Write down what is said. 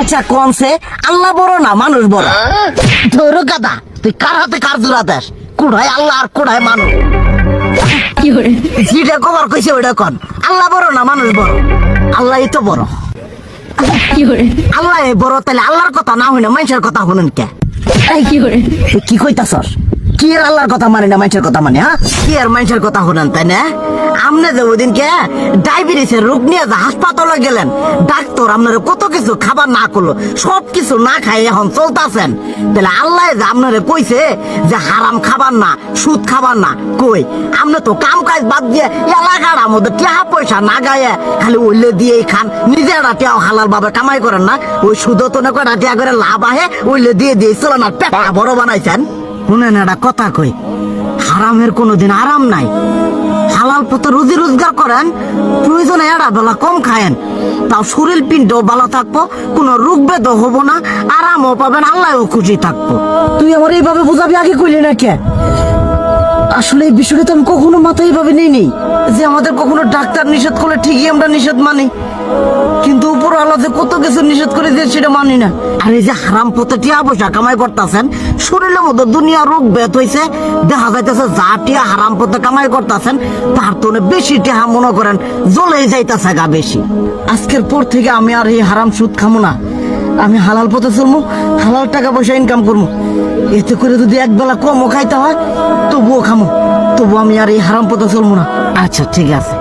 আচ্ছা কনসে আল্লাহ বড় না মানুষ বড়? ধরো গাদা, তুই কার হাতে কার জোড়া দেশ? কুড়ায় আল্লাহ আর কুড়ায় মানুষ। যেটা কবার কইছে ওইটা কন। আল্লাহ বড় না মানুষ বড়? আল্লাহই তো বড়। আল্লাহ বড়, তাহলে আল্লাহর কথা না হই না মানুষের কথা শুনেন কে? তুই কি কইতাছস? কি আর আল্লাহর কথা মানে না মানুষের কথা মানে? হ্যাঁ, কি আর মানুষের কথা শুনেন তাই না? আমনে যে ওইদিনকে ডায়াবেটিসের রোগ নিয়ে যে হাসপাতালে গেলেন, ডাক্তার আপনার কত কিছু খাবার না করলো, সব কিছু না খাই এখন চলতেছেন, তাহলে আল্লাহ যে আপনারে কইছে যে হারাম খাবার না, সুদ খাবার না, কই আপনি তো কাম কাজ বাদ দিয়ে এলাকার মধ্যে টাকা পয়সা না গায়ে খালি ওইলে দিয়েই খান, নিজেরা টিয়াও হালাল ভাবে কামাই করেন না, ওই সুদ তো না কয়টা টিয়া করে লাভ আহে ওইলে দিয়ে দিয়ে চলেন আর পেটা বড় বানাইছেন। শুনেন একটা কথা কই, হারামের কোনোদিন আরাম নাই। হালাল পথে রুজি রোজগার করেন, প্রয়োজনে এড়া বেলা কম খায়েন, তাও শরীর পিণ্ড ভালো থাকবো, কোনো রোগ বেদ হবো না, আরামও পাবেন, আল্লাহও খুশি থাকবো। তুই আমার এইভাবে বুঝাবি আগে কইলি না কে? আসলে এই বিষয়টা তো আমি কখনো মাথায় এইভাবে নিই যে আমাদের কখনো ডাক্তার নিষেধ করলে ঠিকই আমরা নিষেধ মানি, কিন্তু উপর আল্লাহ যে কত কিছু নিষেধ করে দিয়ে সেটা মানি না। আর এই যে হারাম পথে টিয়া পয়সা কামাই করতেছেন, শরীরের মধ্যে দুনিয়া রোগ বেত হয়েছে, দেখা যাইতেছে যা টিয়া হারাম পথে কামাই করতেছেন তার তো বেশি টিয়া মনে করেন জ্বলেই যাইতেছে গা বেশি। আজকের পর থেকে আমি আর এই হারাম সুদ খামো না, আমি হালাল পথে চলবো, হালাল টাকা পয়সা ইনকাম করবো। এতে করে যদি একবেলা কমও খাইতে হয় তবুও খামো, তবু আমি আর এই হারাম পথে চলবো না। আচ্ছা ঠিক আছে।